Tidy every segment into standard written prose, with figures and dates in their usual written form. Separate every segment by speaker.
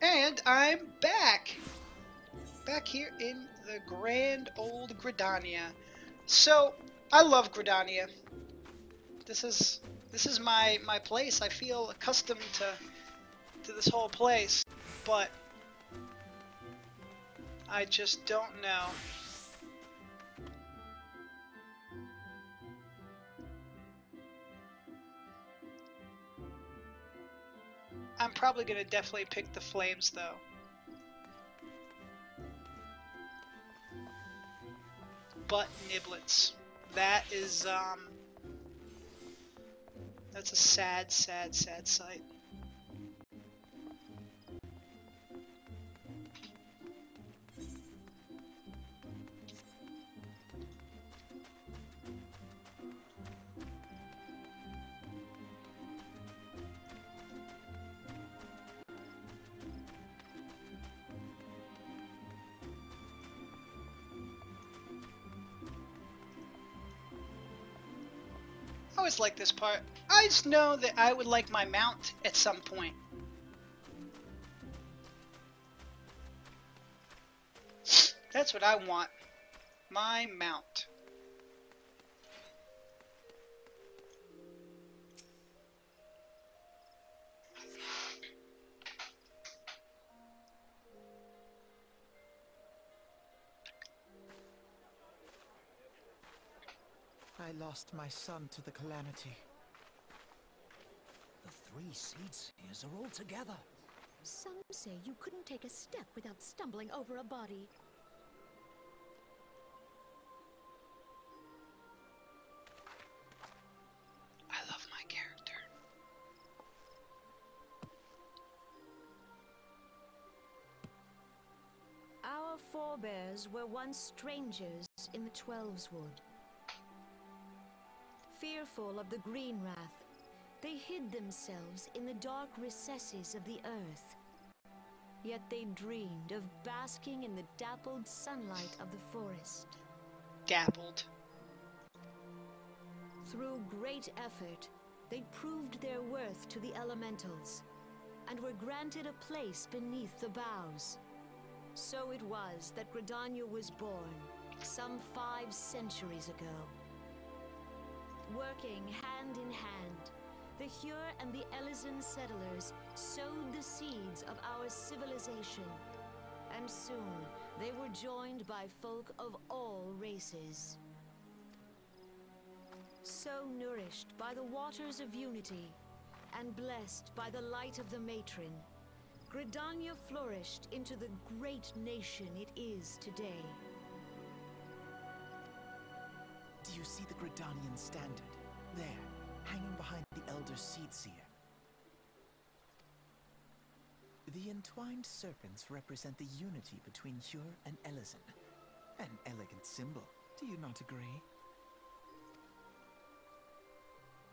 Speaker 1: And I'm back! Back here in the grand old Gridania. So, I love Gridania. This is my place. I feel accustomed to this whole place, but I just don't know. I'm probably gonna definitely pick the flames though. But niblets. That is that's a sad sight. I always like this part. I just know that I would like my mount at some point. That's what I want. My mount.
Speaker 2: I lost my son to the calamity.
Speaker 3: The 3 seed seers are all together.
Speaker 4: Some say you couldn't take a step without stumbling over a body.
Speaker 1: I love my character.
Speaker 4: Our forebears were once strangers in the Twelveswood. Fearful of the Green Wrath, they hid themselves in the dark recesses of the earth. Yet they dreamed of basking in the dappled sunlight of the forest.
Speaker 1: Dappled.
Speaker 4: Through great effort, they proved their worth to the elementals, and were granted a place beneath the boughs. So it was that Gridania was born, some 5 centuries ago. Working hand in hand, the Hure and the Elysian settlers sowed the seeds of our civilization, and soon they were joined by folk of all races. So nourished by the waters of unity, and blessed by the light of the matron, Gridania flourished into the great nation it is today.
Speaker 2: Do you see the Gridanian standard? There, hanging behind the Elder Seed Seer. The entwined serpents represent the unity between Hure and Elysian. An elegant symbol, do you not agree?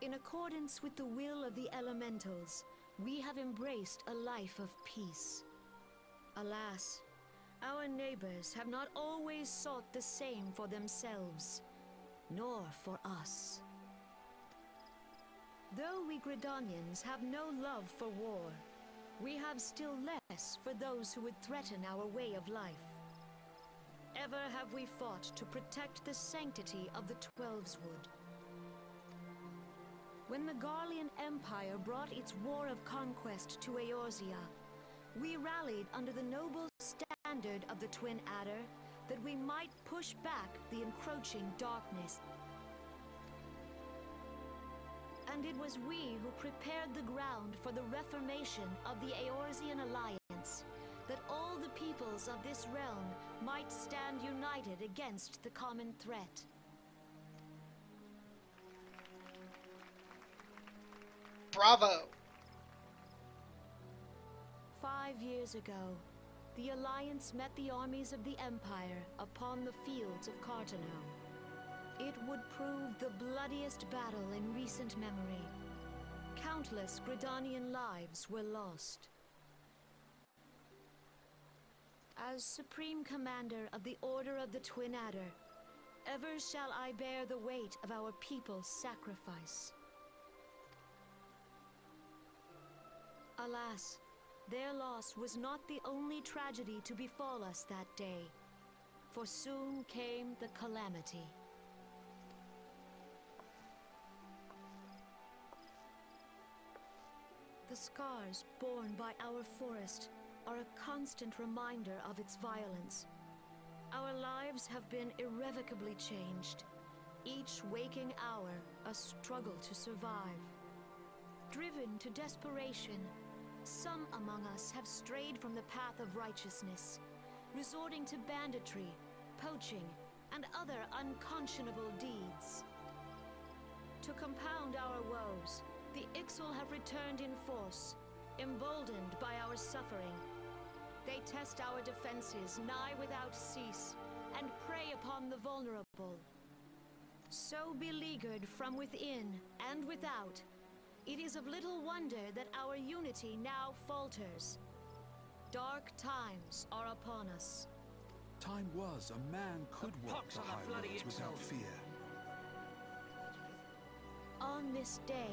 Speaker 4: In accordance with the will of the elementals, we have embraced a life of peace. Alas, our neighbors have not always sought the same for themselves, nor for us. Though we Gridanians have no love for war, we have still less for those who would threaten our way of life. Ever have we fought to protect the sanctity of the Twelveswood. When the Garlean Empire brought its war of conquest to Eorzea, we rallied under the noble standard of the Twin Adder that we might push back the encroaching darkness. And it was we who prepared the ground for the reformation of the Eorzean Alliance, that all the peoples of this realm might stand united against the common threat.
Speaker 1: Bravo!
Speaker 4: 5 years ago, the Alliance met the armies of the Empire upon the fields of Carteneau. It would prove the bloodiest battle in recent memory. Countless Gridanian lives were lost. As Supreme Commander of the Order of the Twin Adder, ever shall I bear the weight of our people's sacrifice. Alas, Their loss was not the only tragedy to befall us that day, for soon came the calamity. The scars borne by our forest are a constant reminder of its violence. Our lives have been irrevocably changed, each waking hour a struggle to survive. Driven to desperation, some among us have strayed from the path of righteousness, resorting to banditry, poaching, and other unconscionable deeds. To compound our woes, the Ixal have returned in force, emboldened by our suffering. They test our defenses nigh without cease, and prey upon the vulnerable. So beleaguered from within and without, it is of little wonder that our unity now falters. Dark times are upon us.
Speaker 5: Time was a man could walk the high roads without fear.
Speaker 4: On this day,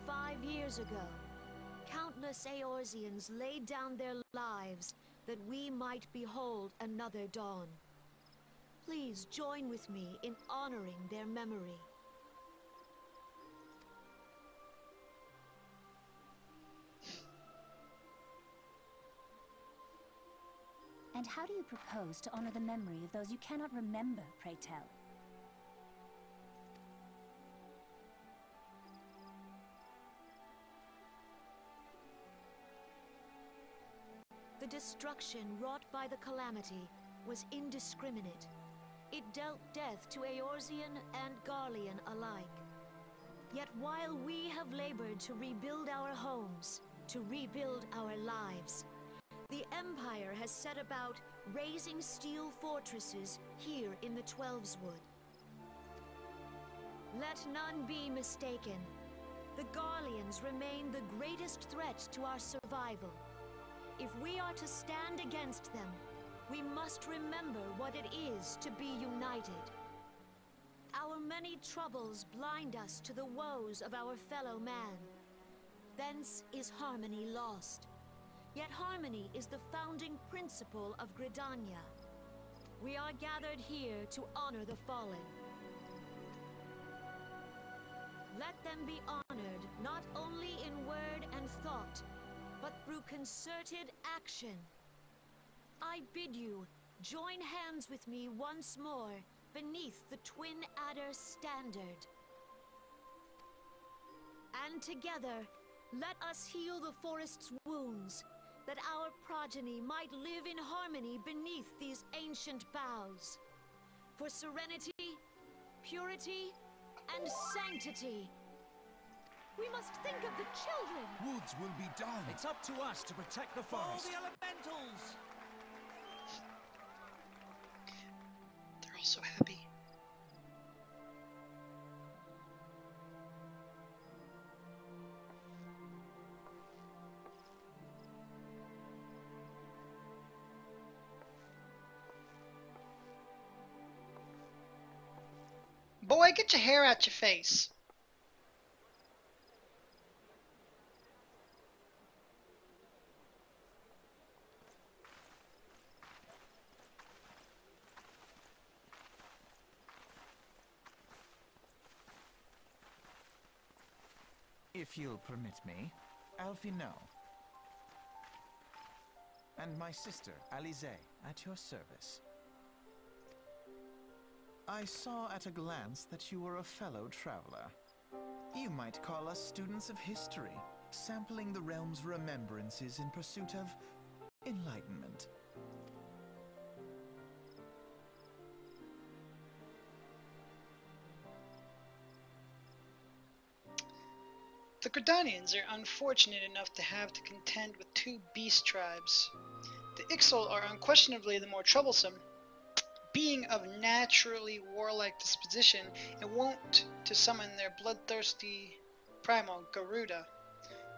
Speaker 4: 5 years ago, countless Eorzeans laid down their lives that we might behold another dawn. Please join with me in honoring their memory.
Speaker 6: And how do you propose to honor the memory of those you cannot remember, pray tell?
Speaker 4: The destruction wrought by the calamity was indiscriminate. It dealt death to Eorzean and Garlean alike. Yet while we have labored to rebuild our homes, to rebuild our lives, the Empire has set about raising steel fortresses here in the Twelveswood. Let none be mistaken. The Garleans remain the greatest threat to our survival. If we are to stand against them, we must remember what it is to be united. Our many troubles blind us to the woes of our fellow man. Thence is harmony lost. Yet harmony is the founding principle of Gridania. We are gathered here to honor the fallen. Let them be honored not only in word and thought, but through concerted action. I bid you join hands with me once more beneath the Twin Adder standard. And together, let us heal the forest's wounds, that our progeny might live in harmony beneath these ancient boughs. For serenity, purity, and sanctity. We must think of the children!
Speaker 5: Woods will be done.
Speaker 3: It's up to us to protect the forest. For the elementals!
Speaker 1: They're all so happy. Boy, get your hair out your face.
Speaker 2: If you'll permit me, Alfie no. And my sister, Alize, at your service. I saw at a glance that you were a fellow traveler. You might call us students of history, sampling the realm's remembrances in pursuit of enlightenment.
Speaker 1: The Gridanians are unfortunate enough to have to contend with two beast tribes. The Ixal are unquestionably the more troublesome, being of naturally warlike disposition and wont to summon their bloodthirsty primal Garuda.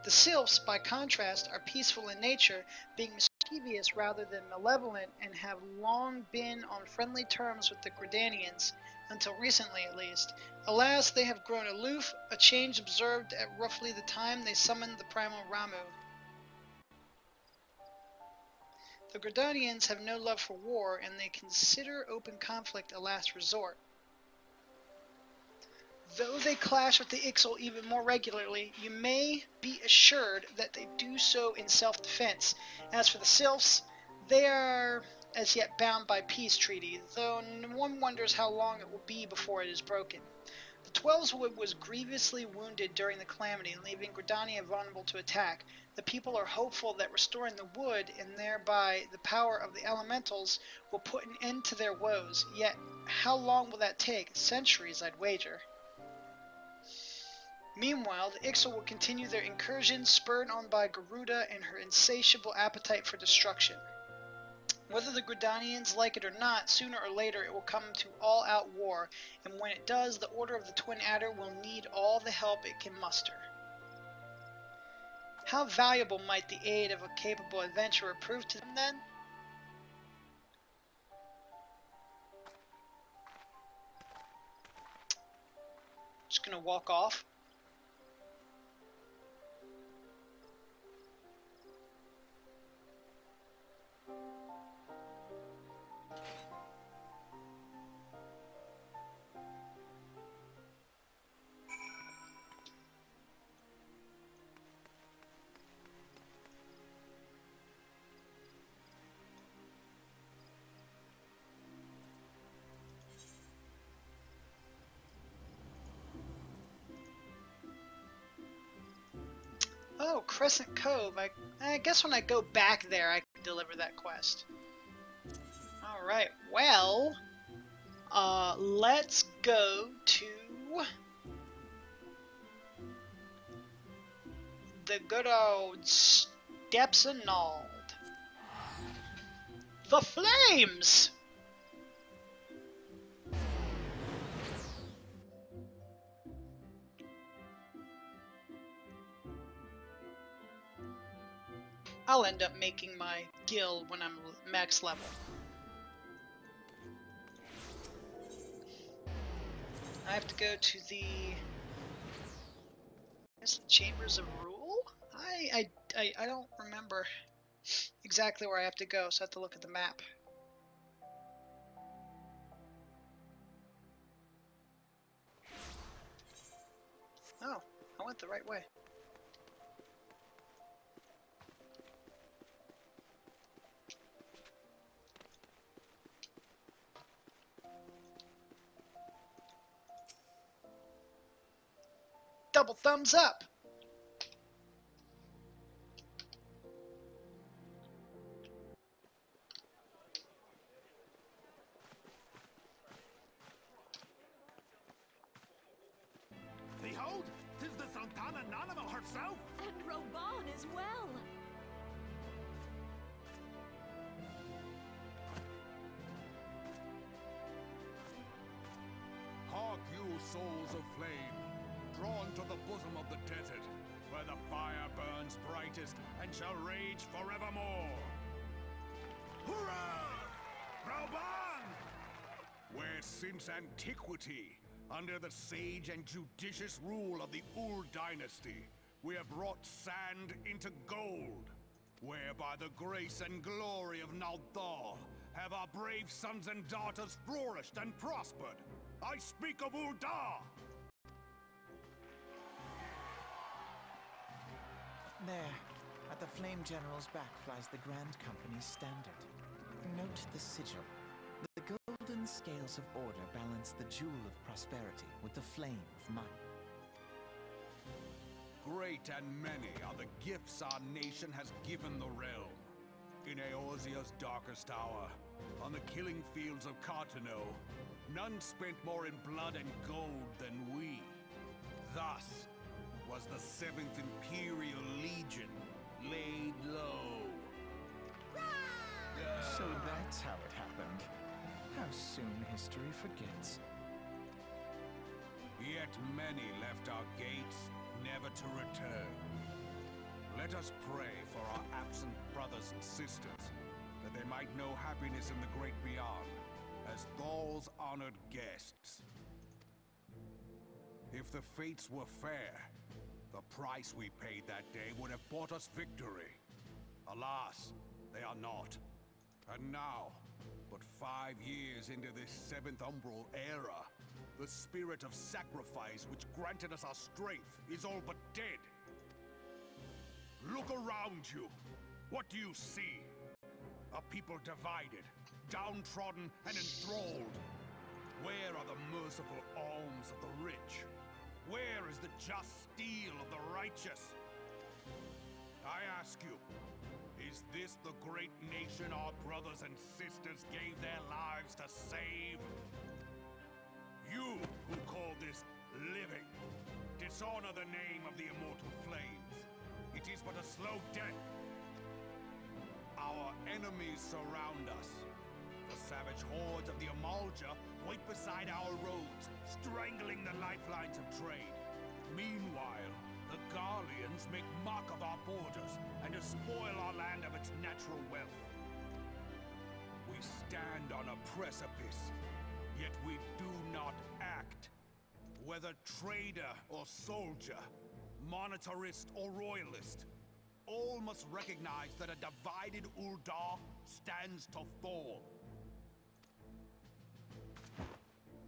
Speaker 1: The Sylphs, by contrast, are peaceful in nature, being mischievous rather than malevolent, and have long been on friendly terms with the Gridanians, until recently at least. Alas, they have grown aloof, a change observed at roughly the time they summoned the primal Ramu. The Gridanians have no love for war, and they consider open conflict a last resort. Though they clash with the Ixal even more regularly, you may be assured that they do so in self-defense. As for the Sylphs, they are as yet bound by peace treaty, though one wonders how long it will be before it is broken. The Twelveswood was grievously wounded during the calamity, leaving Gridania vulnerable to attack. The people are hopeful that restoring the wood, and thereby the power of the elementals, will put an end to their woes. Yet, how long will that take? Centuries, I'd wager. Meanwhile, the Ixal will continue their incursions, spurred on by Garuda and her insatiable appetite for destruction. Whether the Gridanians like it or not, sooner or later it will come to all-out war, and when it does, the Order of the Twin Adder will need all the help it can muster. How valuable might the aid of a capable adventurer prove to them then? Just gonna walk off. Oh, Crescent Cove. I guess when I go back there, I can deliver that quest. Alright, well, let's go to the good old Steps of Nald. The Flames! I'll end up making my guild when I'm max level. I have to go to the Chambers of Rule? I don't remember exactly where I have to go, so I have to look at the map. Oh, I went the right way. Double thumbs up!
Speaker 3: Behold, 'tis the Sultana Nanima herself!
Speaker 4: And Roban as well!
Speaker 5: Hark you, souls of flame, drawn to the bosom of the desert, where the fire burns brightest and shall rage forevermore. Hurrah! Rauban! Where since antiquity, under the sage and judicious rule of the Ur dynasty, we have wrought sand into gold, where by the grace and glory of Naldal have our brave sons and daughters flourished and prospered. I speak of Ul'dah!
Speaker 2: There, at the Flame General's back flies the Grand Company's standard. Note the sigil. The golden scales of order balance the jewel of prosperity with the flame of might.
Speaker 5: Great and many are the gifts our nation has given the realm. In Eorzea's darkest hour, on the killing fields of Cartano, none spent more in blood and gold than we. Thus was the 7th Imperial Legion laid low.
Speaker 2: So that's how it happened. How soon history forgets.
Speaker 5: Yet many left our gates, never to return. Let us pray for our absent brothers and sisters, that they might know happiness in the great beyond, as Thal's honored guests. If the fates were fair, the price we paid that day would have bought us victory. Alas, they are not. And now, but 5 years into this 7th Umbral era, the spirit of sacrifice which granted us our strength is all but dead. Look around you. What do you see? A people divided, downtrodden, and enthralled. Where are the merciful alms of the rich? Where is the just steel of the righteous? I ask you, is this the great nation our brothers and sisters gave their lives to save? You who call this living, dishonor the name of the immortal flames. It is but a slow death. Our enemies surround us. The savage hordes of the Amalja wait beside our roads, strangling the lifelines of trade. Meanwhile, the Garleans make mock of our borders and despoil our land of its natural wealth. We stand on a precipice, yet we do not act. Whether trader or soldier, monetarist or royalist, all must recognize that a divided Ul'dah stands to fall.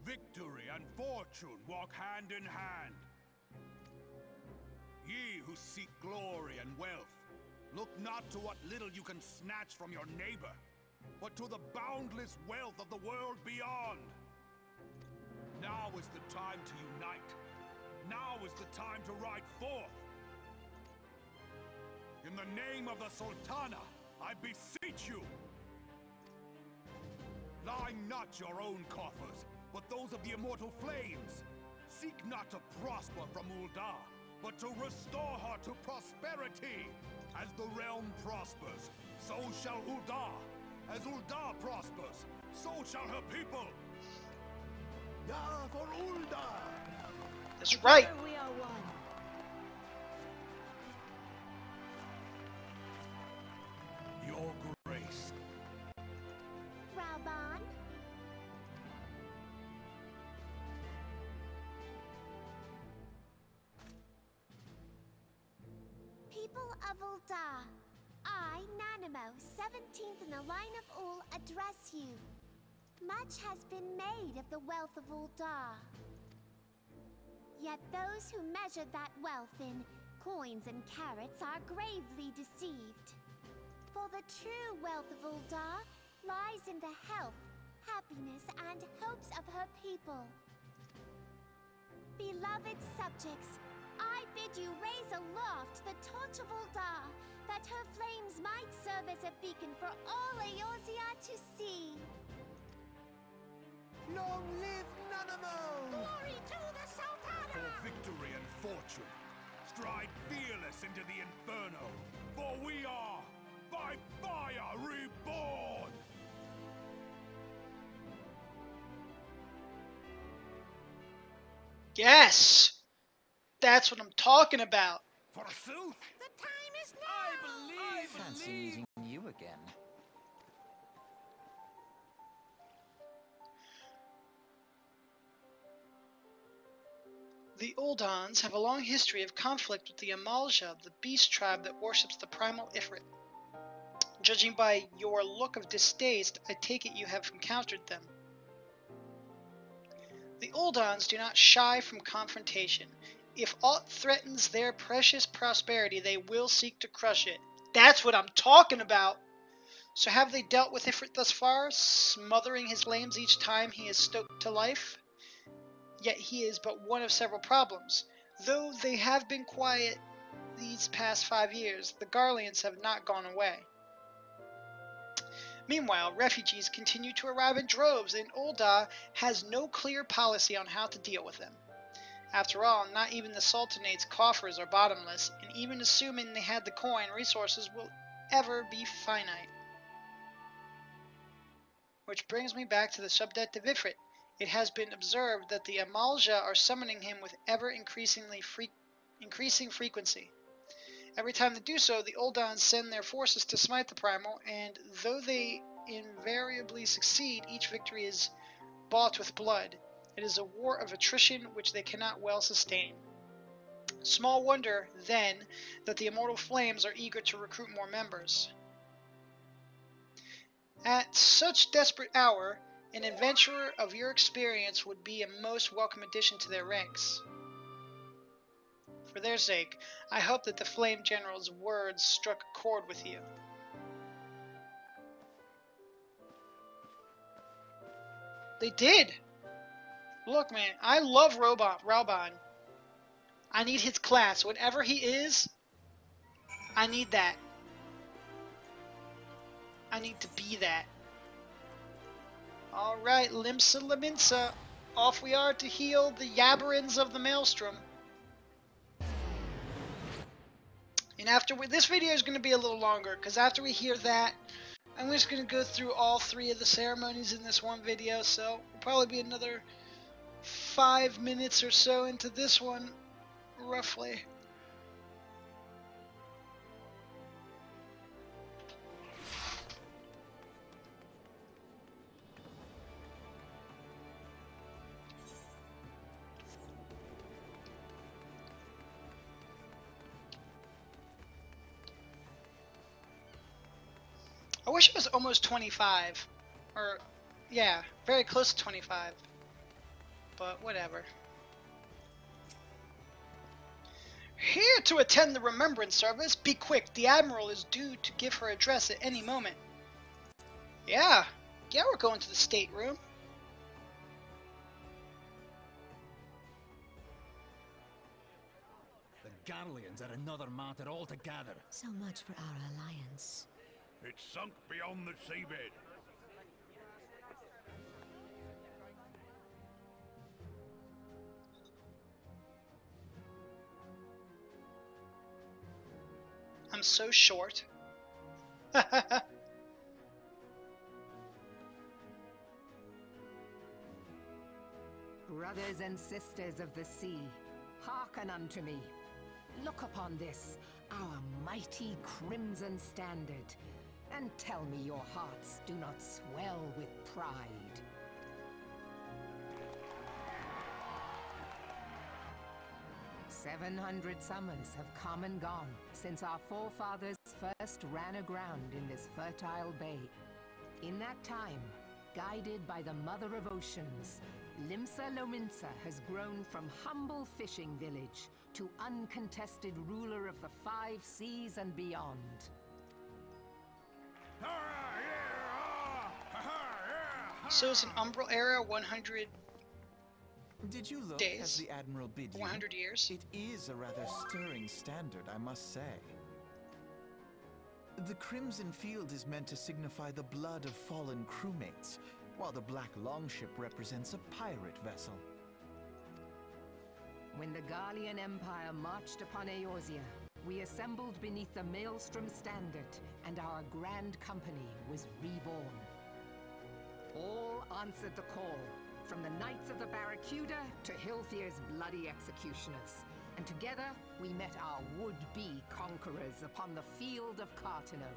Speaker 5: Victory and fortune walk hand in hand. Ye who seek glory and wealth, look not to what little you can snatch from your neighbor, but to the boundless wealth of the world beyond. Now is the time to unite. Now is the time to ride forth. In the name of the Sultana, I beseech you. Line not your own coffers, but those of the immortal flames. Seek not to prosper from Ul'dah, but to restore her to prosperity. As the realm prospers, so shall Ul'dah. As Ul'dah prospers, so shall her people. Ya for Ul'dah!
Speaker 1: That's right.
Speaker 4: Together we are one.
Speaker 5: Your grace.
Speaker 6: Raban? People of Ul'dah, I, Nanimo, 17th in the line of Ul, address you. Much has been made of the wealth of Ul'dah. Yet those who measure that wealth in coins and carats are gravely deceived. For the true wealth of Ul'dah lies in the health, happiness, and hopes of her people. Beloved subjects, I bid you raise aloft the torch of Ul'dah, that her flames might serve as a beacon for all Eorzea to see.
Speaker 3: Long live Nanamo!
Speaker 6: Glory to the Sultana!
Speaker 5: For victory and fortune, stride fearless into the inferno, for we are by fire reborn!
Speaker 1: Yes! That's what I'm talking about.
Speaker 5: Forsooth!
Speaker 6: The time is now!
Speaker 2: I fancy meeting you again.
Speaker 1: The Uldans have a long history of conflict with the Amalja, the beast tribe that worships the primal Ifrit. Judging by your look of distaste, I take it you have encountered them. The Uldans do not shy from confrontation. If aught threatens their precious prosperity, they will seek to crush it. That's what I'm talking about! So have they dealt with Ifrit thus far, smothering his flames each time he is stoked to life? Yet he is but one of several problems. Though they have been quiet these past 5 years, the Garleans have not gone away. Meanwhile, refugees continue to arrive in droves, and Ul'dah has no clear policy on how to deal with them. After all, not even the Sultanate's coffers are bottomless, and even assuming they had the coin, resources will ever be finite. Which brings me back to the subject of Ifrit. It has been observed that the Amalja are summoning him with increasing frequency. Every time they do so, the Uldans send their forces to smite the Primal, and though they invariably succeed, each victory is bought with blood. It is a war of attrition which they cannot well sustain. Small wonder, then, that the Immortal Flames are eager to recruit more members. At such desperate hour, an adventurer of your experience would be a most welcome addition to their ranks. For their sake, I hope that the Flame General's words struck a chord with you. They did! Look, man, I love Raubon. I need his class. Whatever he is, I need that. I need to be that. Alright, Limsa Laminsa. Off we are to heal the Yabberins of the Maelstrom. And after this video is going to be a little longer, because after we hear that, I'm just going to go through all 3 of the ceremonies in this one video, so it'll probably be another 5 minutes or so into this one, roughly. I wish it was almost 25, or, yeah, very close to 25, but whatever. Here to attend the remembrance service. Be quick, the Admiral is due to give her address at any moment. Yeah, we're going to the stateroom.
Speaker 3: The Garleans are another matter altogether.
Speaker 4: So much for our alliance.
Speaker 5: It's sunk beyond the seabed.
Speaker 1: I'm so short.
Speaker 7: Brothers and sisters of the sea, hearken unto me. Look upon this, our mighty crimson standard, and tell me your hearts do not swell with pride. "700 summers have come and gone since our forefathers first ran aground in this fertile bay. In that time, guided by the Mother of Oceans, Limsa Lominsa has grown from humble fishing village to uncontested ruler of the 5 seas and beyond.
Speaker 1: So it's an Umbral era, 100
Speaker 2: Did you look
Speaker 1: days?
Speaker 2: as the Admiral bid you?
Speaker 1: 100 years?
Speaker 2: It is a rather stirring standard, I must say. The Crimson Field is meant to signify the blood of fallen crewmates, while the Black Longship represents a pirate vessel.
Speaker 7: When the Garlean Empire marched upon Eorzea, we assembled beneath the Maelstrom standard, and our grand company was reborn. All answered the call, from the Knights of the Barracuda to Hilthier's bloody executioners, and together we met our would-be conquerors upon the field of Carteneau.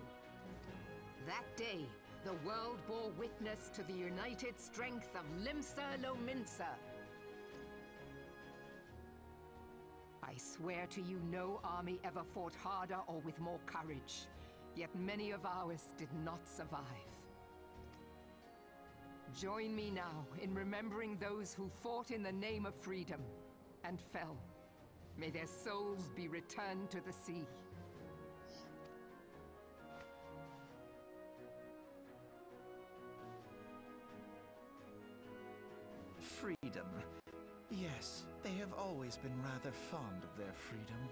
Speaker 7: That day, the world bore witness to the united strength of Limsa Lominsa. I swear to you, no army ever fought harder or with more courage, yet many of ours did not survive. Join me now in remembering those who fought in the name of freedom and fell. May their souls be returned to the sea.
Speaker 2: Freedom. Yes, they have always been rather fond of their freedom.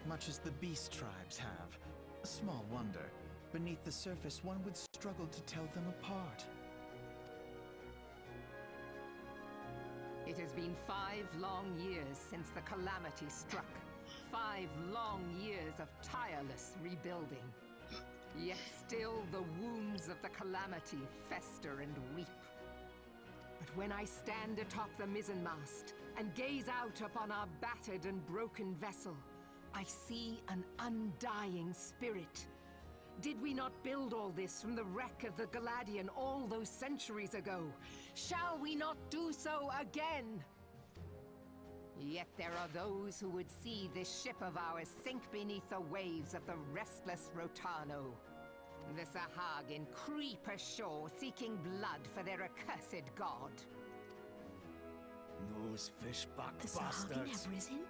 Speaker 2: Much as the beast tribes have. Small wonder, beneath the surface one would struggle to tell them apart.
Speaker 7: It has been 5 long years since the calamity struck. 5 long years of tireless rebuilding. Yet still the wounds of the calamity fester and weep. But when I stand atop the mizzenmast and gaze out upon our battered and broken vessel, I see an undying spirit. Did we not build all this from the wreck of the Galadian all those centuries ago? Shall we not do so again? Yet there are those who would see this ship of ours sink beneath the waves of the restless Rotano. The Sahagin creep ashore seeking blood for their accursed god.
Speaker 3: Those fishback
Speaker 4: The Sahagin have risen?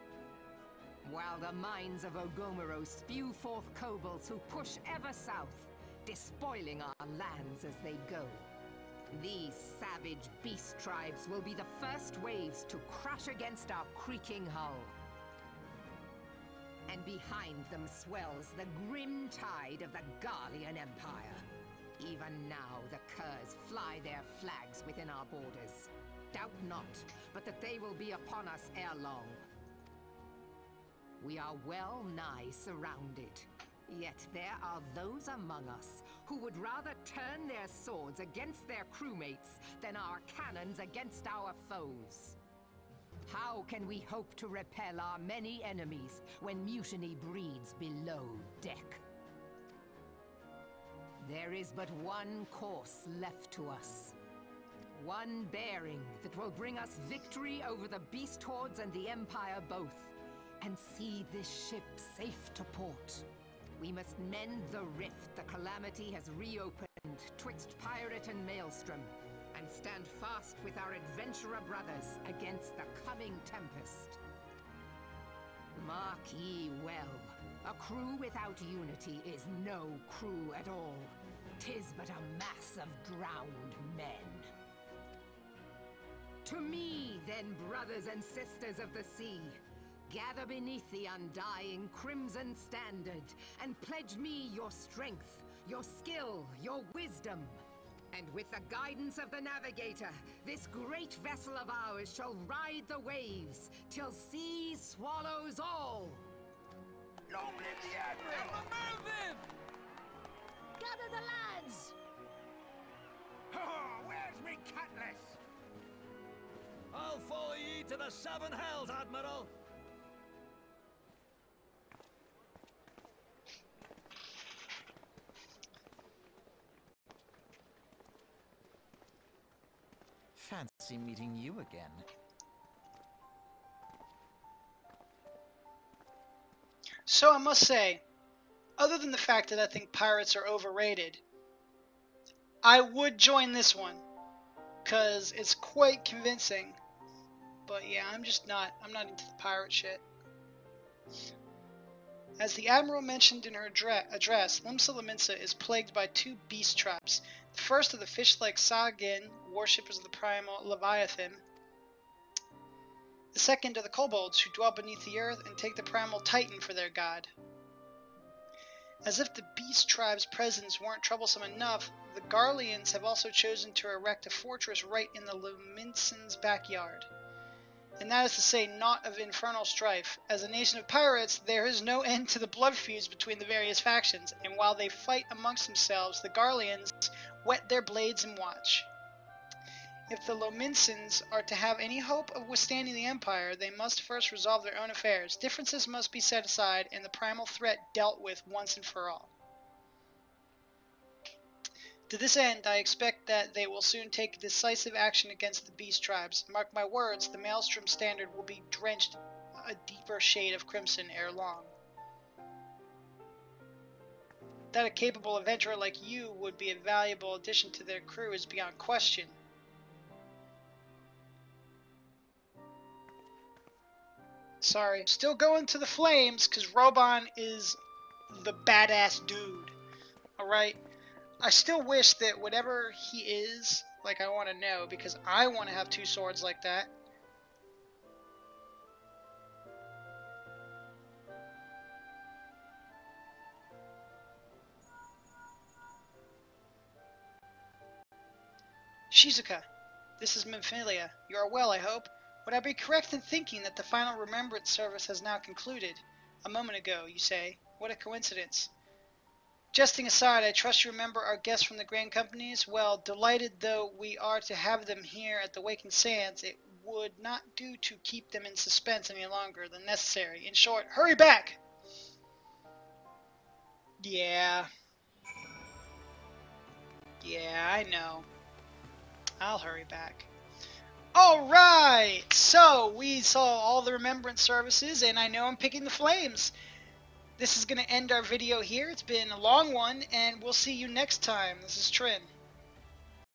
Speaker 7: While the mines of Ogomoro spew forth kobolds who push ever south, despoiling our lands as they go. These savage beast tribes will be the first waves to crash against our creaking hull. And behind them swells the grim tide of the Garlean Empire. Even now, the Curs fly their flags within our borders. Doubt not, but that they will be upon us ere long. We are well nigh surrounded. Yet there are those among us who would rather turn their swords against their crewmates than our cannons against our foes. How can we hope to repel our many enemies when mutiny breeds below deck? There is but one course left to us. One bearing that will bring us victory over the beast hordes and the Empire both, and see this ship safe to port. We must mend the rift the Calamity has reopened twixt pirate and maelstrom, and stand fast with our adventurer brothers against the coming tempest. Mark ye well, a crew without unity is no crew at all. 'Tis but a mass of drowned men. To me, then, brothers and sisters of the sea, gather beneath the undying crimson standard, and pledge me your strength, your skill, your wisdom. And with the guidance of the navigator, this great vessel of ours shall ride the waves, till sea swallows all!
Speaker 3: Long live the Admiral! Moving!
Speaker 4: Gather the lads!
Speaker 3: Oh, where's me cutlass? I'll follow ye to the seven hells, Admiral!
Speaker 2: Fancy meeting you again.
Speaker 1: So I must say, other than the fact that I think pirates are overrated, I would join this one, because it's quite convincing. But yeah, I'm not into the pirate shit. As the Admiral mentioned in her address, Limsa Lominsa is plagued by two beast traps. The first are the fish-like Sahagin, worshippers of the primal Leviathan. The second are the kobolds, who dwell beneath the earth and take the primal Titan for their god. As if the beast tribe's presence weren't troublesome enough, the Garleans have also chosen to erect a fortress right in the Lominsans' backyard. And that is to say, not of infernal strife. As a nation of pirates, there is no end to the blood feuds between the various factions, and while they fight amongst themselves, the Garleans whet their blades and watch. If the Lominsans are to have any hope of withstanding the Empire, they must first resolve their own affairs. Differences must be set aside, and the primal threat dealt with once and for all. To this end, I expect that they will soon take decisive action against the beast tribes. Mark my words, the Maelstrom standard will be drenched a deeper shade of crimson ere long. That a capable adventurer like you would be a valuable addition to their crew is beyond question. Sorry, still going to the flames, because Robon is the badass dude. Alright? I still wish that whatever he is, like, I want to know, because I want to have two swords like that. Shizuka, this is Memphilia. You are well, I hope. Would I be correct in thinking that the final remembrance service has now concluded? A moment ago, you say. What a coincidence. Jesting aside, I trust you remember our guests from the Grand Companies? Well, delighted though we are to have them here at the Waking Sands, it would not do to keep them in suspense any longer than necessary. In short, hurry back! Yeah, I know. I'll hurry back. Alright! So, we saw all the remembrance services, and I know I'm picking the flames. this is going to end our video here. It's been a long one, and we'll see you next time. This is Trin.